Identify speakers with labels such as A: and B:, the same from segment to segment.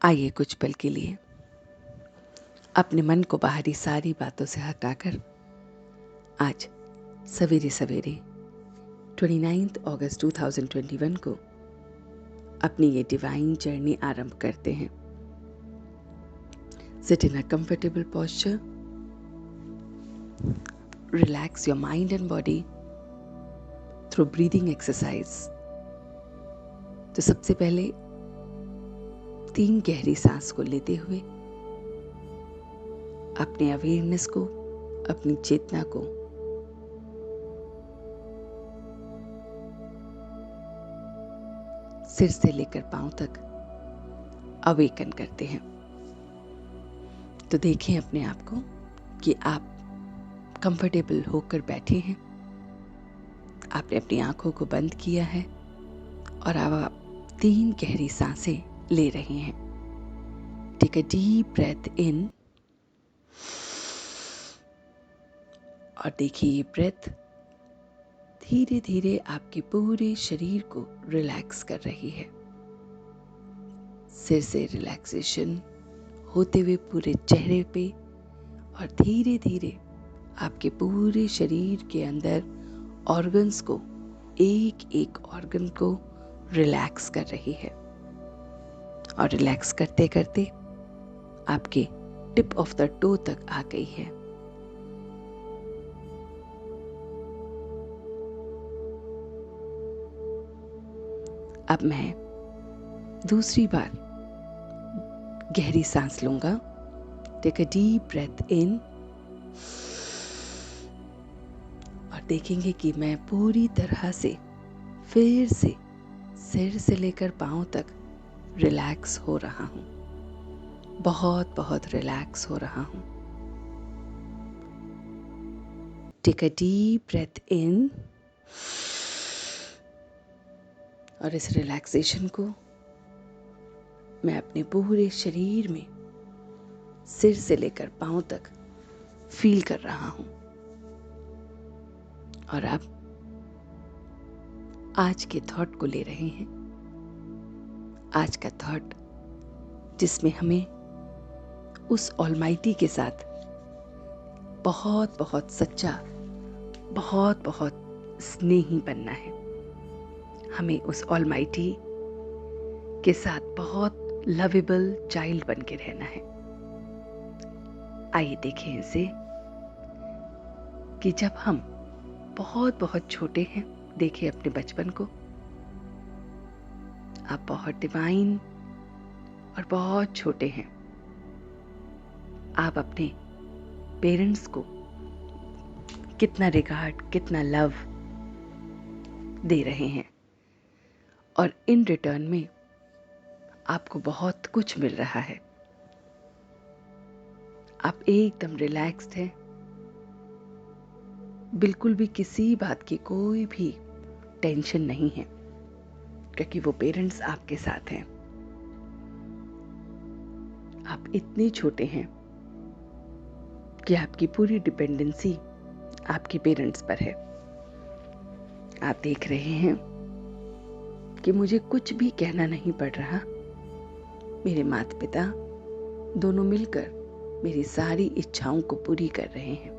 A: आइए कुछ पल के लिए अपने मन को बाहरी सारी बातों से हटाकर आज सवेरे सवेरे 29 अगस्त 2021 को अपनी ये डिवाइन जर्नी आरंभ करते हैं। Sit in a comfortable posture, relax your mind and body through breathing exercise. तो सबसे पहले 3 गहरी सांस को लेते हुए अपने अवेयरनेस को, अपनी चेतना को सिर से लेकर पांव तक अवेकन करते हैं। तो देखें अपने आप को कि आप कंफर्टेबल होकर बैठे हैं, आपने अपनी आंखों को बंद किया है और अब आप 3 गहरी सांसें ले रहे हैं। Take a deep breath in और देखिए ये ब्रेथ धीरे धीरे आपके पूरे शरीर को रिलैक्स कर रही है। सिर से रिलैक्सेशन होते हुए पूरे चेहरे पे और धीरे धीरे आपके पूरे शरीर के अंदर ऑर्गन्स को, एक एक ऑर्गन को रिलैक्स कर रही है। और रिलैक्स करते करते आपके टिप ऑफ द टो तक आ गई है। अब मैं दूसरी बार गहरी सांस लूंगा। Take a deep breath in और देखेंगे कि मैं पूरी तरह से फिर से सिर से लेकर पांव तक रिलैक्स हो रहा हूं, बहुत बहुत रिलैक्स हो रहा हूं। Take a deep breath in और इस रिलैक्सेशन को मैं अपने पूरे शरीर में सिर से लेकर पांव तक फील कर रहा हूं। और अब आज के थॉट को ले रहे हैं। आज का थॉट जिसमें हमें उस ऑलमाइटी के साथ बहुत बहुत सच्चा, बहुत बहुत स्नेही बनना है। हमें उस ऑलमाइटी के साथ बहुत लवेबल चाइल्ड बन के रहना है। आइए देखें इसे कि जब हम बहुत बहुत छोटे हैं, देखिए अपने बचपन को, आप बहुत डिवाइन और बहुत छोटे हैं। आप अपने पेरेंट्स को कितना रिगार्ड, कितना लव दे रहे हैं और इन रिटर्न में आपको बहुत कुछ मिल रहा है। आप एकदम रिलैक्स्ड हैं, बिल्कुल भी किसी बात की कोई भी टेंशन नहीं है, क्योंकि वो पेरेंट्स आपके साथ हैं। आप इतने छोटे हैं कि आपकी पूरी डिपेंडेंसी आपके पेरेंट्स पर है। आप देख रहे हैं कि मुझे कुछ भी कहना नहीं पड़ रहा, मेरे माता पिता दोनों मिलकर मेरी सारी इच्छाओं को पूरी कर रहे हैं।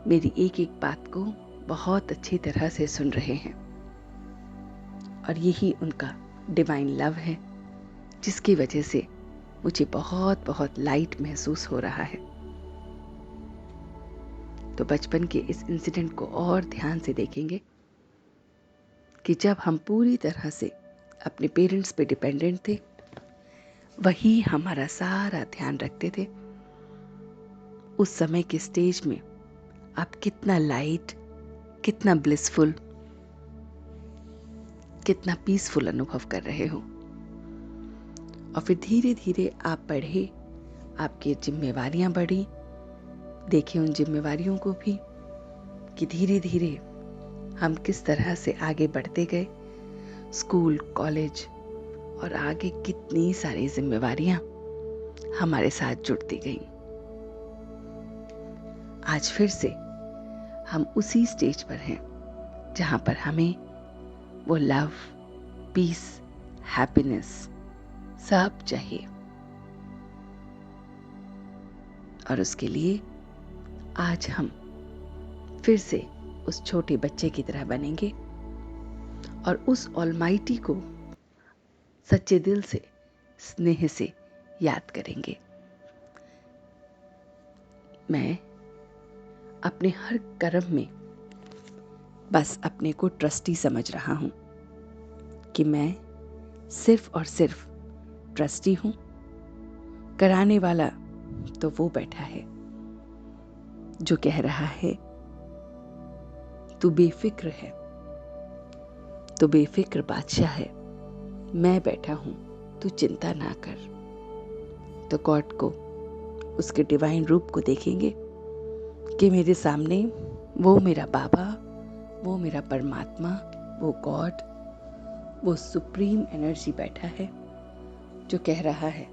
A: मेरी एक एक बात को बहुत अच्छी तरह से सुन रहे हैं और यही उनका डिवाइन लव है, जिसकी वजह से मुझे बहुत बहुत लाइट महसूस हो रहा है। तो बचपन के इस इंसिडेंट को और ध्यान से देखेंगे कि जब हम पूरी तरह से अपने पेरेंट्स पे डिपेंडेंट थे, वही हमारा सारा ध्यान रखते थे। उस समय के स्टेज में आप कितना लाइट, कितना ब्लिसफुल, कितना पीसफुल अनुभव कर रहे हो। और फिर धीरे धीरे आप बढ़े, आपकी जिम्मेवारियां बढ़ी। देखिए उन जिम्मेवारियों को भी कि धीरे धीरे हम किस तरह से आगे बढ़ते गए। स्कूल, कॉलेज और आगे कितनी सारी जिम्मेवारियां हमारे साथ जुड़ती गईं। आज फिर से हम उसी स्टेज पर हैं जहां पर हमें वो लव, पीस, हैप्पीनेस सब चाहिए। और उसके लिए आज हम फिर से उस छोटे बच्चे की तरह बनेंगे और उस ऑलमाइटी को सच्चे दिल से, स्नेह से याद करेंगे। मैं अपने हर कर्म में बस अपने को ट्रस्टी समझ रहा हूं कि मैं सिर्फ और सिर्फ ट्रस्टी हूं। कराने वाला तो वो बैठा है जो कह रहा है तू बेफिक्र है, तू बेफिक्र बादशाह है, मैं बैठा हूं, तू चिंता ना कर। तो गॉड को, उसके डिवाइन रूप को देखेंगे कि मेरे सामने वो मेरा बाबा, वो मेरा परमात्मा, वो गॉड, वो सुप्रीम एनर्जी बैठा है जो कह रहा है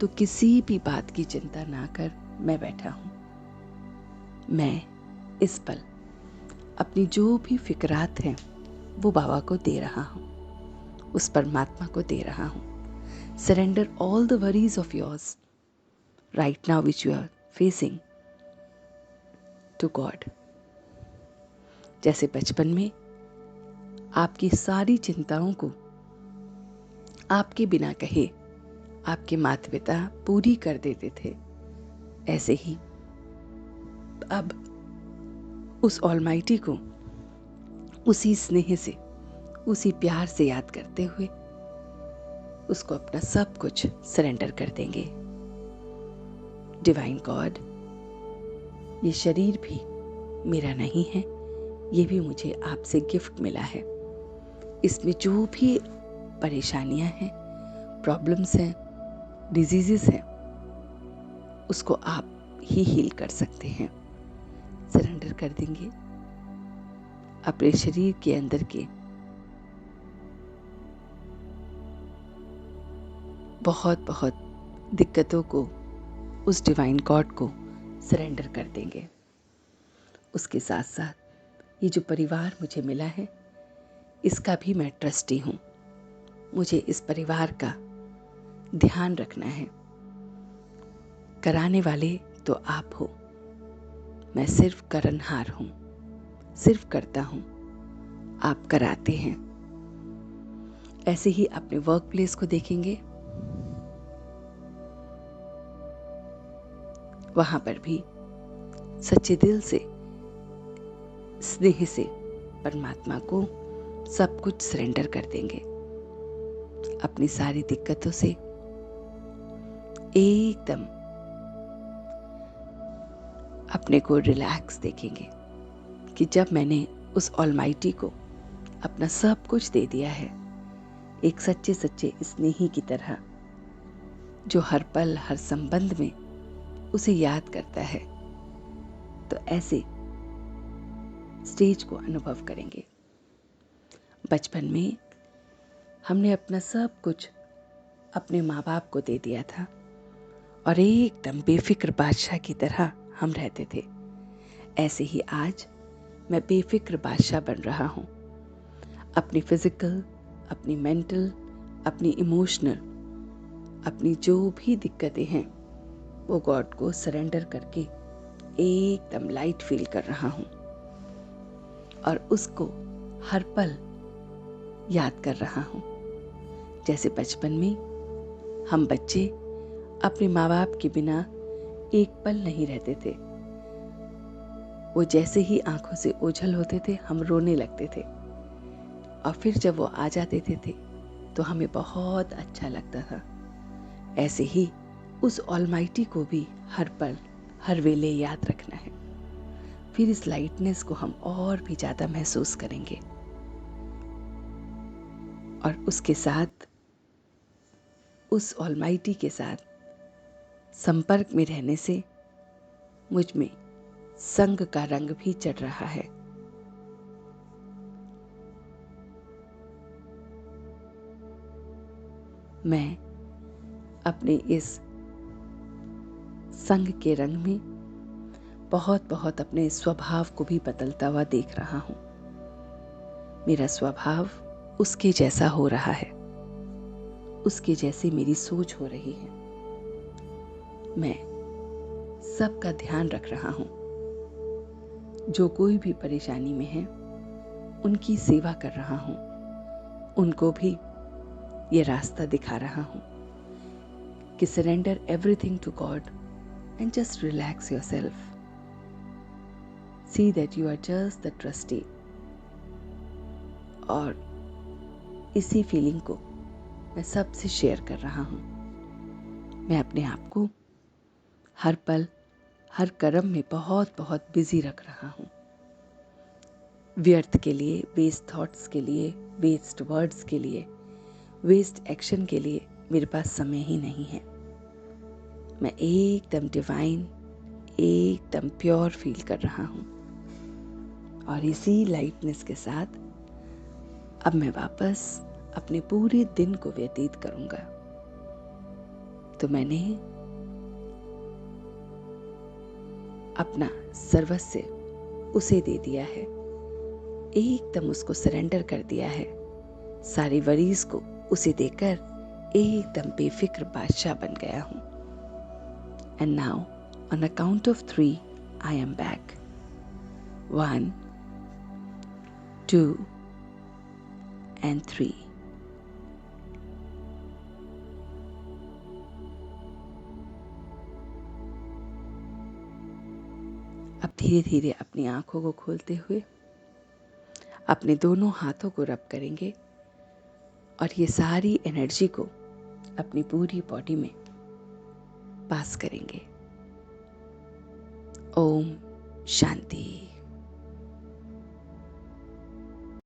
A: तू किसी भी बात की चिंता ना कर, मैं बैठा हूं। मैं इस पल अपनी जो भी फिक्रात हैं वो बाबा को दे रहा हूं, उस परमात्मा को दे रहा हूं। Surrender all the worries of yours right now which you are facing to God. जैसे बचपन में आपकी सारी चिंताओं को आपके बिना कहे आपके माता पिता पूरी कर देते थे, ऐसे ही अब उस ऑलमाइटी को उसी स्नेह से, उसी प्यार से याद करते हुए उसको अपना सब कुछ सरेंडर कर देंगे। डिवाइन गॉड, ये शरीर भी मेरा नहीं है, ये भी मुझे आपसे गिफ्ट मिला है। इसमें जो भी परेशानियां हैं, प्रॉब्लम्स हैं, डिजीजेस हैं, उसको आप ही हील कर सकते हैं। सरेंडर कर देंगे अपने शरीर के अंदर के बहुत बहुत दिक्कतों को उस डिवाइन गॉड को सरेंडर कर देंगे। उसके साथ साथ ये जो परिवार मुझे मिला है, इसका भी मैं ट्रस्टी हूँ। मुझे इस परिवार का ध्यान रखना है। कराने वाले तो आप हो, मैं सिर्फ करनहार हूँ, सिर्फ करता हूँ, आप कराते हैं। ऐसे ही अपने वर्क प्लेस को देखेंगे, वहां पर भी सच्चे दिल से, स्नेह से परमात्मा को सब कुछ सरेंडर कर देंगे। अपनी सारी दिक्कतों से एकदम अपने को रिलैक्स देखेंगे कि जब मैंने उस ऑलमाइटी को अपना सब कुछ दे दिया है, एक सच्चे सच्चे स्नेही की तरह जो हर पल हर संबंध में उसे याद करता है, तो ऐसे स्टेज को अनुभव करेंगे। बचपन में हमने अपना सब कुछ अपने माँ बाप को दे दिया था और एकदम बेफिक्र बादशाह की तरह हम रहते थे। ऐसे ही आज मैं बेफिक्र बादशाह बन रहा हूँ। अपनी फिजिकल, अपनी मेंटल, अपनी इमोशनल, अपनी जो भी दिक्कतें हैं वो गॉड को सरेंडर करके एकदम लाइट फील कर रहा हूँ और उसको हर पल याद कर रहा हूँ। जैसे बचपन में हम बच्चे अपने माँ बाप के बिना एक पल नहीं रहते थे। वो जैसे ही आंखों से ओझल होते थे, हम रोने लगते थे और फिर जब वो आ जाते थे तो हमें बहुत अच्छा लगता था। ऐसे ही उस ऑलमाइटी को भी हर पल हर वेले याद रखना है। फिर इस लाइटनेस को हम और भी ज्यादा महसूस करेंगे और उसके साथ, उस ऑलमाइटी के साथ संपर्क में रहने से मुझ में संग का रंग भी चढ़ रहा है। मैं अपने इस संग के रंग में बहुत बहुत अपने स्वभाव को भी बदलता हुआ देख रहा हूं। मेरा स्वभाव उसके जैसा हो रहा है, उसके जैसी मेरी सोच हो रही है। मैं सबका ध्यान रख रहा हूँ। जो कोई भी परेशानी में है उनकी सेवा कर रहा हूँ, उनको भी ये रास्ता दिखा रहा हूँ कि surrender everything to God and just relax yourself. See that you are just the trustee. और इसी फीलिंग को मैं सबसे शेयर कर रहा हूँ। मैं अपने आप को हर पल हर कर्म में बहुत बहुत बिजी रख रहा हूँ। व्यर्थ के लिए, वेस्ट थॉट्स के लिए, वेस्ट वर्ड्स के लिए, वेस्ट एक्शन के लिए मेरे पास समय ही नहीं है। मैं एकदम डिवाइन, एकदम प्योर फील कर रहा हूँ। और इसी लाइटनेस के साथ अब मैं वापस अपने पूरे दिन को व्यतीत करूंगा। तो मैंने अपना सर्वस्व उसे दे दिया है, एकदम उसको सरेंडर कर दिया है। सारी वरीज को उसे देकर एकदम बेफिक्र बादशाह बन गया हूं। And now on a count of 3 I am back. 1 2 and 3। अब धीरे धीरे अपनी आंखों को खोलते हुए अपने दोनों हाथों को रब करेंगे और ये सारी एनर्जी को अपनी पूरी बॉडी में पास करेंगे। ओम शांति।